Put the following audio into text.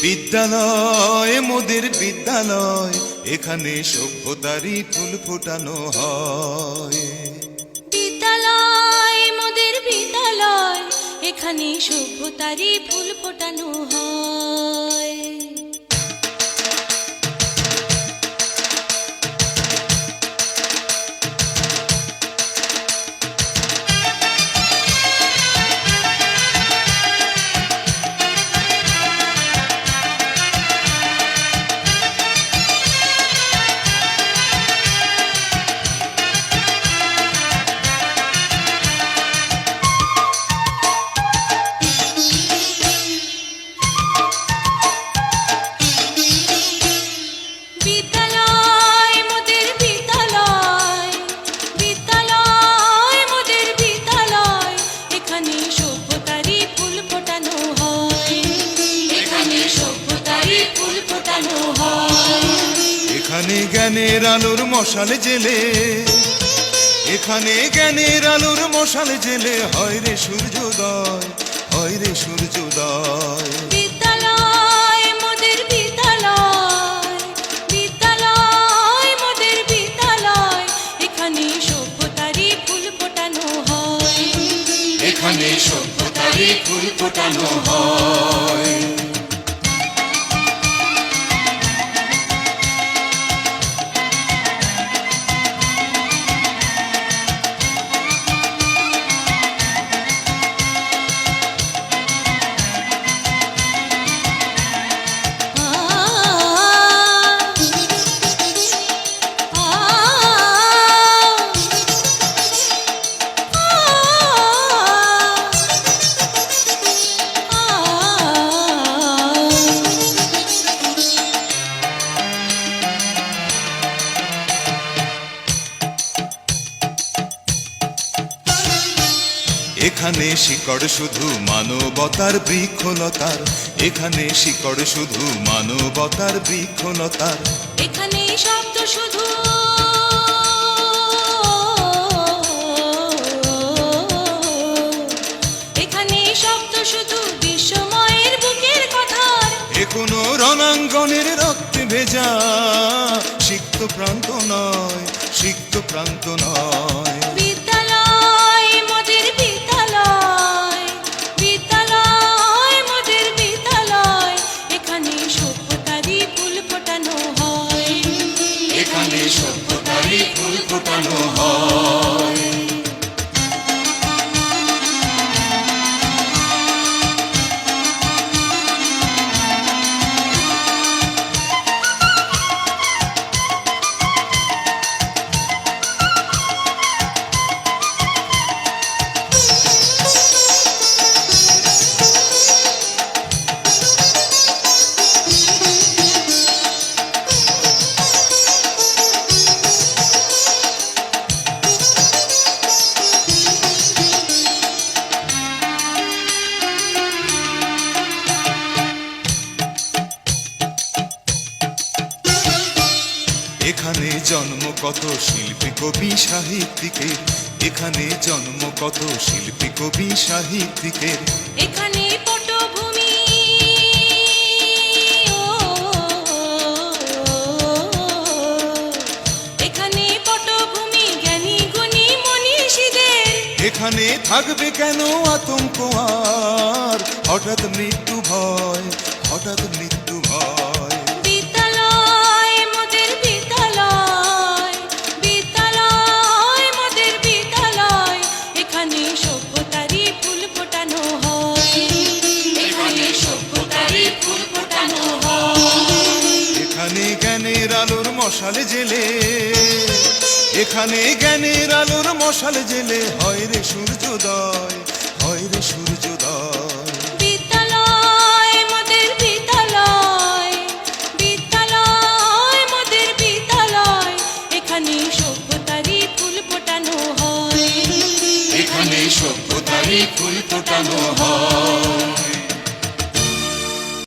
বিদ্যালয় মোদের বিদ্যালয়, এখানে সভ্যতারই ফুল ফোটানো হয়। বিদ্যালয় মোদের বিদ্যালয়, এখানে সভ্যতারই ফুল ফোটানো হয়। এখানে জ্ঞানের আলোর মশাল জেলে, এখানে জ্ঞানের আলোর মশাল জেলে হয় রে সূর্যোদয়, হয় রে সূর্যোদয়। বিদ্যালয় মোদের বিদ্যালয়, বিদ্যালয় মোদের বিদ্যালয়, এখানে সভ্যতারই ফুল ফোটানো হয়। এখানে সভ্যতারই ফুল ফোটানো হয়। এখানে শিকড় শুধু মানবতার বৃক্ষলতার, এখানে শিকড় শুধু মানবতার বৃক্ষলতার। এখানে শব্দ শুধু এখানে শব্দ শুধু বিশ্বময়ের বুকের কথার। এ কোনো রণাঙ্গনের রক্তে ভেজা সিক্ত প্রান্ত নয়, সিক্ত প্রান্ত নয়। বিদ্যালয় মোদের বিদ্যালয়, বিদ্যালয় মোদের বিদ্যালয়, এখানে সভ্যতারই ফুল ফোটানো হয়। এখানে সভ্যতারই ফুল ফোটানো হয়। এখানে জন্ম কত শিল্পী কবি সাহিত্যিকের, এখানে জন্ম কত শিল্পী কবি সাহিত্যিকের। এখানে পটভূমি এখানে পটভূমি জ্ঞানী গুণী মনীষীদের। এখানে থাকবে কেন আতঙ্ক আর হঠাৎ মৃত্যু ভয়, হঠাৎ মৃত্যু ভয়। বিদ্যালয় মোদের বিদ্যালয়, বিদ্যালয় মোদের বিদ্যালয়, এখানে সভ্যতারই ফুল ফোটানো হয়। এখানে সভ্যতারই ফুল ফোটানো হয়। এখানে জ্ঞানের আলোর মশাল জেলে, এখানে জ্ঞানের আলোর মশাল জেলে হয় রে সূর্যোদয়, হয় রে সূর্যোদয়। বিদ্যালয় মোদের বিদ্যালয়, বিদ্যালয় মোদের বিদ্যালয়, এখানে সভ্যতারই ফুল ফোটানো হয়। এখানে সভ্যতারই ফুল ফোটানো হয়।